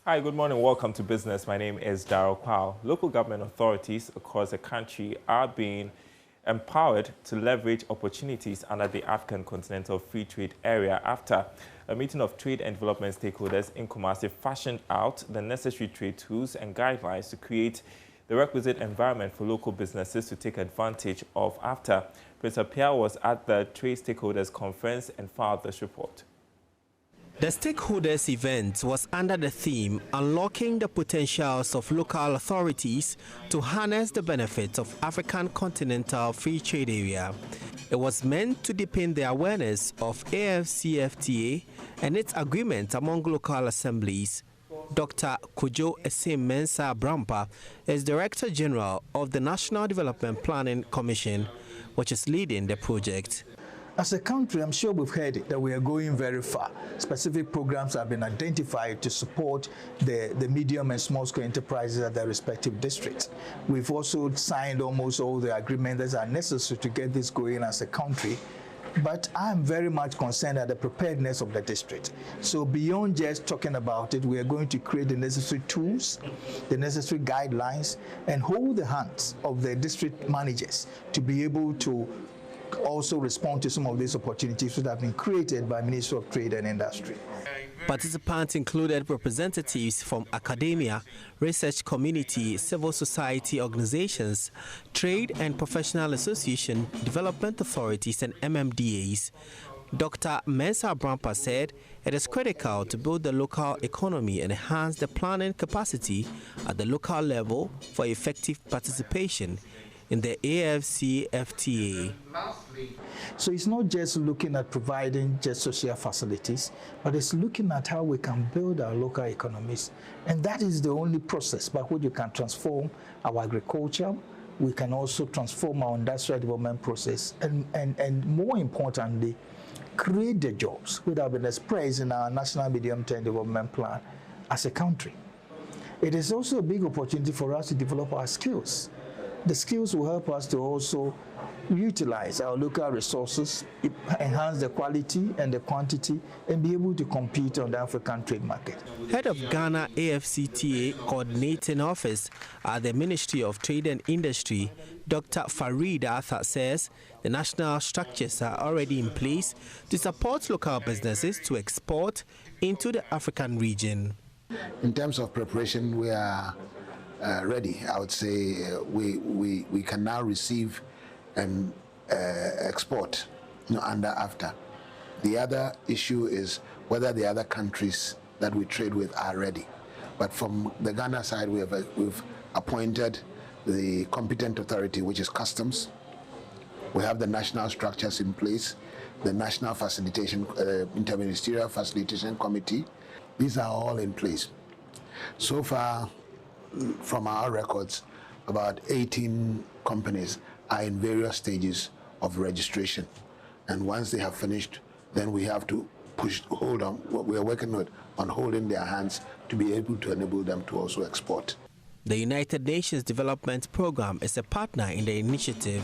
Hi, good morning. Welcome to Business. My name is Darryl Kwao. Local government authorities across the country are being empowered to leverage opportunities under the African Continental Free Trade area after a meeting of trade and development stakeholders in Kumasi fashioned out the necessary trade tools and guidelines to create the requisite environment for local businesses to take advantage of after Prince Appiah was at the Trade Stakeholders Conference and filed this report. The stakeholders event was under the theme Unlocking the Potentials of Local Authorities to Harness the Benefits of African Continental Free Trade Area. It was meant to deepen the awareness of AFCFTA and its agreement among local assemblies. Dr. Kojo Esim-Mensah Brampa is Director General of the National Development Planning Commission, which is leading the project. As a country, I'm sure we've heard it, that we are going very far. Specific programs have been identified to support the medium and small-scale enterprises at their respective districts. We've also signed almost all the agreements that are necessary to get this going as a country. But I'm very much concerned at the preparedness of the district. So beyond just talking about it, we are going to create the necessary tools, the necessary guidelines, and hold the hands of the district managers to be able to also respond to some of these opportunities that have been created by Ministry of Trade and Industry. Participants included representatives from academia, research community, civil society organizations, trade and professional association, development authorities and MMDAs. Dr. Mensah Brampa said it is critical to build the local economy and enhance the planning capacity at the local level for effective participation in the AFCFTA. So it's not just looking at providing just social facilities, but it's looking at how we can build our local economies. And that is the only process by which you can transform our agriculture. We can also transform our industrial development process and more importantly, create the jobs which have been expressed in our National Medium-Term Development Plan as a country. It is also a big opportunity for us to develop our skills. The skills will help us to also utilize our local resources, enhance the quality and the quantity, and be able to compete on the African trade market. Head of Ghana AFCTA Coordinating Office at the Ministry of Trade and Industry, Dr. Farid Arthur says the national structures are already in place to support local businesses to export into the African region. In terms of preparation, we are ready. I would say we can now receive and export under AFTA. The other issue is whether the other countries that we trade with are ready. But from the Ghana side, we've appointed the competent authority, which is customs. We have the national structures in place, the national facilitation, interministerial facilitation committee. These are all in place. So far, from our records, about 18 companies are in various stages of registration. And once they have finished, then we have to hold on. What we are working on holding their hands to be able to enable them to also export. The United Nations Development Programme is a partner in the initiative.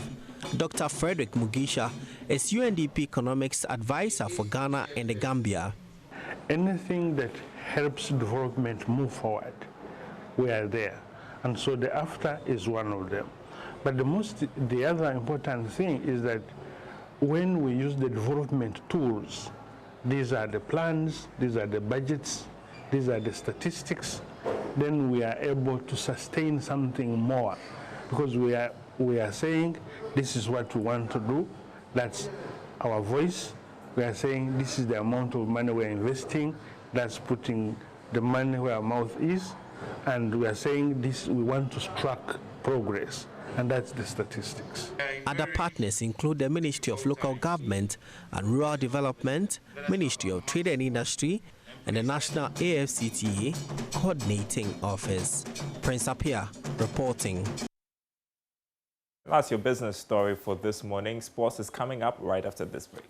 Dr. Frederick Mugisha is UNDP Economics Advisor for Ghana and the Gambia. Anything that helps development move forward, we are there, and so the AFTA is one of them. But the other important thing is that when we use the development tools, these are the plans, these are the budgets, these are the statistics, then we are able to sustain something more, because we are saying this is what we want to do, that's our voice. We are saying this is the amount of money we're investing, that's putting the money where our mouth is. And we are saying this, we want to track progress, and that's the statistics. Other partners include the Ministry of Local Government and Rural Development, Ministry of Trade and Industry, and the National AFCTA Coordinating Office. Prince Appiah reporting. That's your business story for this morning. Sports is coming up right after this break.